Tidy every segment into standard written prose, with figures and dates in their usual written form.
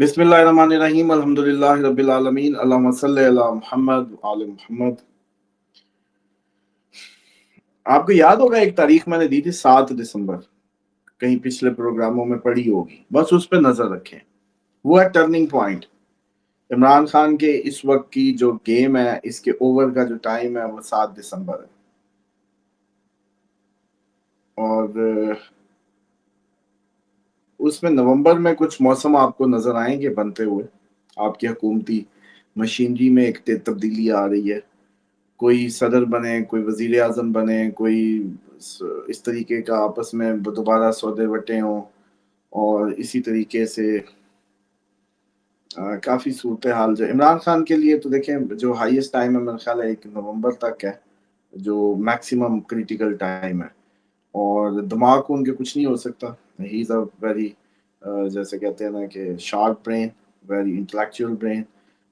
बिस्मिल्लाहिर्रहमानिर्रहीम अल्हम्दुलिल्लाहि रब्बिल आलमीन अल्लाहुम्मा सल्लि अला मुहम्मद व आले मुहम्मद। आपको याद होगा एक तारीख मैंने दी थी 7 दिसंबर, कहीं पिछले प्रोग्रामों में पड़ी होगी, बस उस पर नजर रखें। वो है टर्निंग पॉइंट। इमरान खान के इस वक्त की जो गेम है, इसके ओवर का जो टाइम है वो 7 दिसंबर है। और उसमें नवंबर में कुछ मौसम आपको नजर आएंगे बनते हुए। आपकी हुकूमती मशीनरी में एक तब्दीली आ रही है। कोई सदर बने, कोई वजीर आजम बने, कोई इस तरीके का आपस में दोबारा सौदे वटे हों। और इसी तरीके से काफ़ी सूरत हाल जो इमरान खान के लिए तो देखें, जो हाईएस्ट टाइम है मेरा ख्याल है 1 नवंबर तक है, जो मैक्सिमम क्रिटिकल टाइम है। और दिमाग को उनके कुछ नहीं हो सकता। ही इज़ अ वेरी, जैसे कहते हैं ना कि sharp brain, very intellectual brain.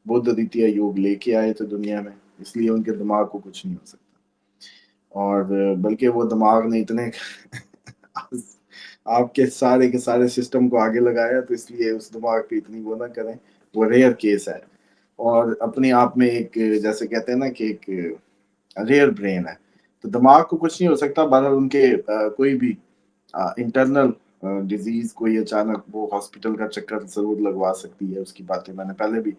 Buddha द्वितीय योग लेके आए थे दुनिया में, इसलिए उनके दिमाग को कुछ नहीं हो सकता। और बल्कि वो दिमाग ने इतने आपके सारे के सारे सिस्टम को आगे लगाया, तो इसलिए उस दिमाग पे इतनी वो ना करें। वो रेयर केस है और अपने आप में एक, जैसे कहते हैं ना कि एक रेयर ब्रेन है। तो दिमाग को कुछ नहीं हो सकता। बहरहाल उनके कोई भी इंटरनल डिजीज कोई अचानक वो हॉस्पिटल का चक्कर जरूर लगवा सकती है। उसकी बातें मैंने पहले भी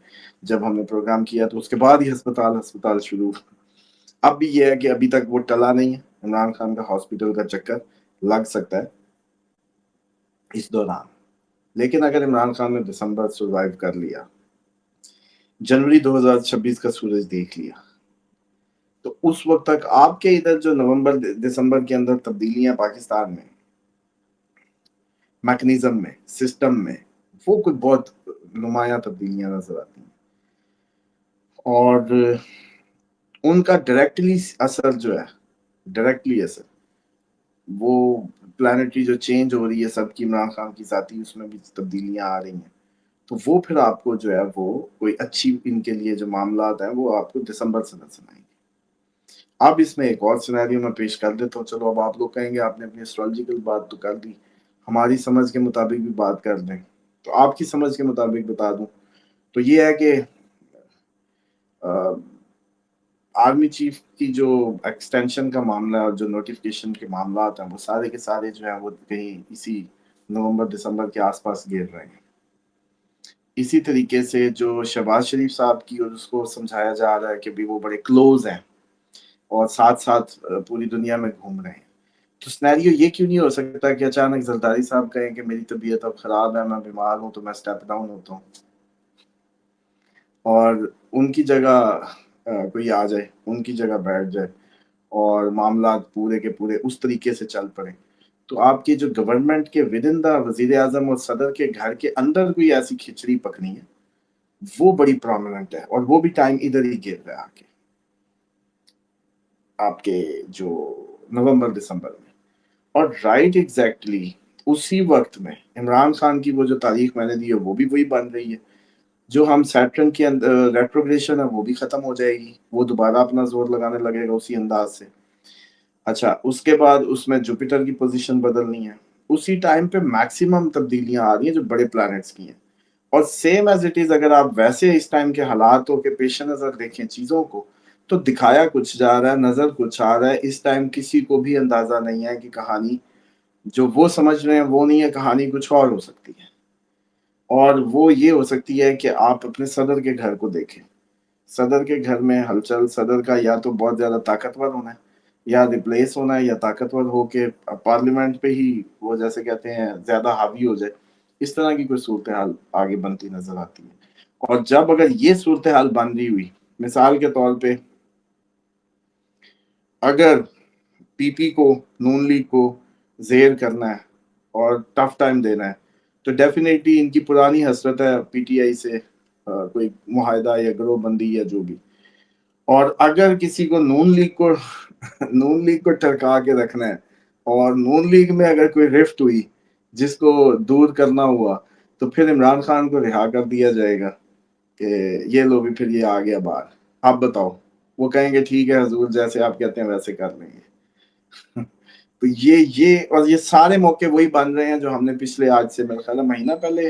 जब हमने प्रोग्राम किया तो उसके बाद ही अस्पताल अस्पताल शुरू। अब भी ये है कि अभी तक वो टला नहीं है। इमरान खान का हॉस्पिटल का चक्कर लग सकता है इस दौरान। लेकिन अगर इमरान खान ने दिसंबर सर्वाइव कर लिया, जनवरी 2026 का सूरज देख लिया, तो उस वक्त तक आपके इधर जो नवंबर दिसंबर के अंदर तब्दीलियां पाकिस्तान में मैकेनिज्म में, सिस्टम में, वो कुछ बहुत नुमाया तब्दीलियां नजर आती हैं। और उनका डायरेक्टली असर जो है, डायरेक्टली असर, वो प्लानिटरी जो चेंज हो रही है सबकी, इमरान खान की साथी उसमें भी तब्दीलियां आ रही हैं। तो वो फिर आपको जो है वो कोई अच्छी इनके लिए जो मामलात हैं वो आपको दिसंबर से नजर आएंगे। अब इसमें एक और सिनेरियो मैं पेश कर देता हूँ। चलो, अब आप लोग कहेंगे आपने अपनी एस्ट्रोलॉजिकल बात तो कर दी, हमारी समझ के मुताबिक भी बात कर दें। तो आपकी समझ के मुताबिक बता दूं तो ये है कि आर्मी चीफ की जो एक्सटेंशन का मामला और जो नोटिफिकेशन के मामला हैं वो सारे के सारे जो है वो कहीं इसी नवंबर दिसंबर के आसपास गिर रहे हैं। इसी तरीके से जो शहबाज शरीफ साहब की, और उसको समझाया जा रहा है कि भी वो बड़े क्लोज हैं और साथ साथ पूरी दुनिया में घूम रहे हैं। तो सिनेरियो ये क्यों नहीं हो सकता कि अचानक जरदारी साहब कहें कि मेरी तबीयत अब खराब है, मैं बीमार हूं, तो मैं स्टेप डाउन होता हूँ और उनकी जगह कोई आ जाए, उनकी जगह बैठ जाए और मामला पूरे के पूरे उस तरीके से चल पड़े। तो आपकी जो गवर्नमेंट के विद इन द वजीर आजम और सदर के घर के अंदर कोई ऐसी खिचड़ी पकनी है, वो बड़ी प्रोमिनेंट है। और वो भी टाइम इधर ही गिर रहा है आके, आपके जो नवंबर दिसंबर में। और राइट एग्जैक्टली उसी वक्त में इमरान खान की वो जो तारीख मैंने दी है वो भी वही बन रही है। जो हम सैटर्न के अंदर रेट्रोग्रेशन है वो भी खत्म हो जाएगी, वो दोबारा अपना जोर लगाने लगेगा उसी अंदाज से। अच्छा, उसके बाद उसमें जुपिटर की पोजीशन बदलनी है। उसी टाइम पे मैक्सिमम तब्दीलियां आ रही हैं जो बड़े प्लैनेट्स की हैं। और सेम एज इट इज, अगर आप वैसे इस टाइम के हालातों के पेश नजर देखें चीजों को, तो दिखाया कुछ जा रहा है, नजर कुछ आ रहा है। इस टाइम किसी को भी अंदाजा नहीं है कि कहानी जो वो समझ रहे हैं वो नहीं है, कहानी कुछ और हो सकती है। और वो ये हो सकती है कि आप अपने सदर के घर को देखें। सदर के घर में हलचल, सदर का या तो बहुत ज्यादा ताकतवर होना है, या रिप्लेस होना है, या ताकतवर होके पार्लियामेंट पे ही वो जैसे कहते हैं ज्यादा हावी हो जाए। इस तरह की कोई सूरत हाल आगे बनती नजर आती है। और जब अगर ये सूरत हाल बन रही हुई, मिसाल के तौर पे अगर पीपी को, नून लीग को जेर करना है और टफ टाइम देना है, तो डेफिनेटली इनकी पुरानी हसरत है पीटीआई से कोई मुआहदा या गिरोहबंदी या जो भी। और अगर किसी को नून लीग को नून लीग को टरका के रखना है और नून लीग में अगर कोई रिफ्ट हुई जिसको दूर करना हुआ, तो फिर इमरान खान को रिहा कर दिया जाएगा कि ये लो भी, फिर ये आ गया बाहर, आप बताओ। वो कहेंगे ठीक है हजूर, जैसे आप कहते हैं वैसे कर लेंगे। तो ये और ये सारे मौके वही बन रहे हैं जो हमने पिछले, आज से मेरे ख्याल है महीना पहले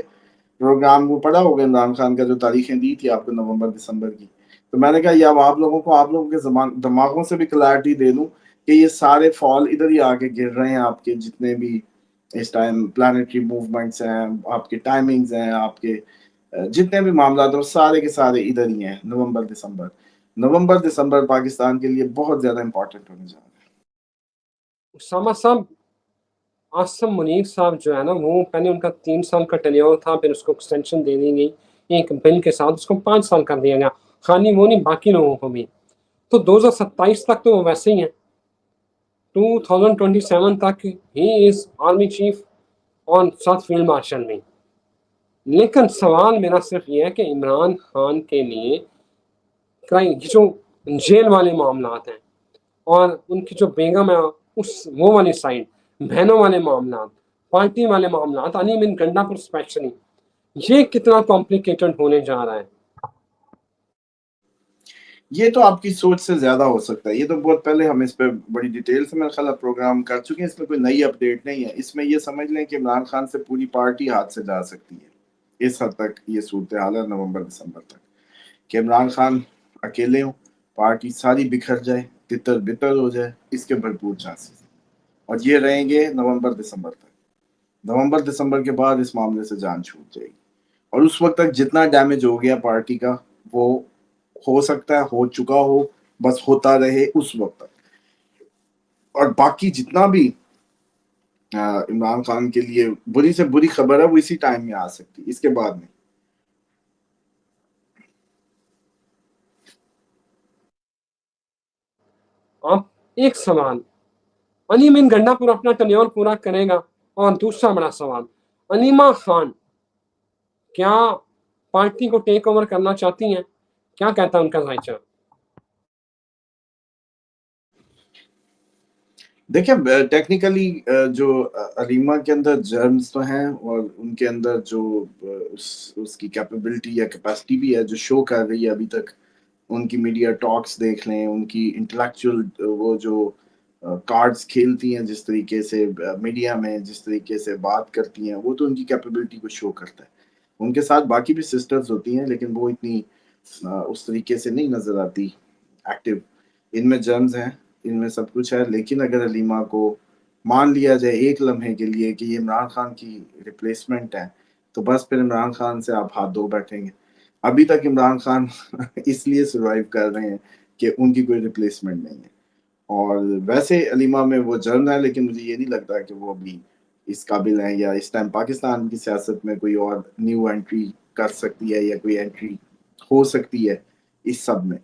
پروگرام وہ پڑھا ہوگا عمران خان کا جو تاریخیں دی تھی آپ کو نومبر دسمبر کی. تو میں نے کہا یہ اب آپ لوگوں کو آپ لوگوں کے دماغوں سے بھی کلیئرٹی دے دوں کہ یہ سارے فال ادھر ہی آ کے گر رہے ہیں. آپ کے جتنے بھی اس ٹائم پلانٹری موومنٹس ہیں, آپ کے ٹائمنگز ہیں, آپ کے جتنے بھی معاملات ہیں سارے کے سارے ادھر ہی ہیں. نومبر دسمبر پاکستان کے لیے بہت زیادہ امپورٹنٹ ہونے جا رہا ہے. اسامہ صاحب, آصم منیر صاحب جو ہے نا, وہ پہلے ان کا 3 سال کا ٹینیور تھا, پھر اس کو ایکسٹینشن دے دی گئی ایک بل کے ساتھ, اس کو 5 سال کر دیا گیا. خالی وہ نہیں, باقی لوگوں کو بھی. تو 2027 تک تو وہ ویسے ہی ہیں. 2027 تک ہی از آرمی چیف اور ساتھ فیلڈ مارشل میں. لیکن سوال میرا صرف یہ ہے کہ عمران خان کے لیے جو جیل والے معاملات ہیں اور ان کی جو بیگم ہے وہ والی سائڈ, بہنوں والے معاملات, پارٹی والے معاملات, علی بن گنڈا پر اسپیشلی, یہ کتنا کمپلیکیٹڈ ہونے جا رہا ہے. یہ تو آپ کی سوچ سے زیادہ ہو سکتا ہے. یہ تو بہت پہلے ہم اس پہ بڑی ڈیٹیل سے میرا خیال پروگرام کر چکے ہیں. اس میں کوئی نئی اپڈیٹ نہیں ہے. اس میں یہ سمجھ لیں کہ عمران خان سے پوری پارٹی ہاتھ سے جا سکتی ہے. اس حد تک یہ صورتحال ہے نومبر دسمبر تک, کہ عمران خان اکیلے ہوں, پارٹی ساری بکھر جائے, تتر بتر ہو جائے, اس کے بھرپور چانسز ہیں. اور یہ رہیں گے نومبر دسمبر تک. نومبر دسمبر کے بعد اس معاملے سے جان چھوٹ جائے گی. اور اس وقت تک جتنا ڈیمیج ہو گیا پارٹی کا, وہ ہو سکتا ہے ہو چکا ہو, بس ہوتا رہے اس وقت تک. اور باقی جتنا بھی عمران خان کے لیے بری سے بری خبر ہے وہ اسی ٹائم میں آ سکتی, اس کے بعد نہیں. آپ ایک سوال, علی بن گنڈا پور اپنا ٹینیور پورا کرے گا. اور دوسرا بڑا سوال, علیمہ خان کیا پارٹی کو ٹیک اوور کرنا چاہتی ہیں؟ کیا کہتا ہے ان کا ذائچہ؟ دیکھیں ٹیکنیکلی جو علیمہ کے اندر جرمز تو ہیں, اور ان کے اندر جو اس کی کیپیبلٹی یا کیپیسٹی بھی ہے جو شو کر رہی ہے ابھی تک. ان کی میڈیا ٹاکس دیکھ لیں, ان کی انٹلیکچوئل وہ جو کارڈز کھیلتی ہیں جس طریقے سے میڈیا میں, جس طریقے سے بات کرتی ہیں, وہ تو ان کی کیپیبلٹی کو شو کرتا ہے. ان کے ساتھ باقی بھی سسٹرز ہوتی ہیں لیکن وہ اتنی اس طریقے سے نہیں نظر آتی ایکٹیو. ان میں جرمز ہیں, ان میں سب کچھ ہے. لیکن اگر علیمہ کو مان لیا جائے ایک لمحے کے لیے کہ یہ عمران خان کی ریپلیسمنٹ ہے, تو بس پھر عمران خان سے آپ ہاتھ دھو بیٹھیں گے. ابھی تک عمران خان اس لیے سروائیو کر رہے ہیں کہ ان کی کوئی ریپلیسمنٹ نہیں ہے. اور ویسے علیمہ میں وہ جرم ہے, لیکن مجھے یہ نہیں لگتا کہ وہ ابھی اس قابل ہیں یا اس ٹائم پاکستان کی سیاست میں کوئی اور نیو انٹری کر سکتی ہے یا کوئی انٹری ہو سکتی ہے اس سب میں.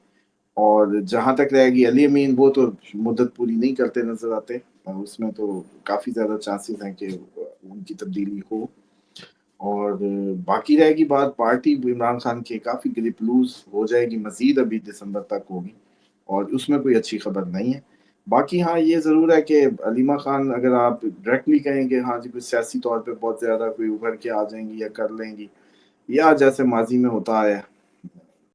اور جہاں تک رہے گی علی امین, وہ تو مدت پوری نہیں کرتے نظر آتے, اس میں تو کافی زیادہ چانسز ہیں کہ ان کی تبدیلی ہو. اور باقی رہے گی بات پارٹی عمران خان کے کافی گریپ لوز ہو جائے گی مزید, ابھی دسمبر تک ہوگی, اور اس میں کوئی اچھی خبر نہیں ہے. باقی ہاں یہ ضرور ہے کہ علیمہ خان اگر آپ ڈائریکٹلی کہیں کہ ہاں جی کوئی سیاسی طور پہ بہت زیادہ کوئی ابھر کے آ جائیں گی یا کر لیں گی, یا جیسے ماضی میں ہوتا ہے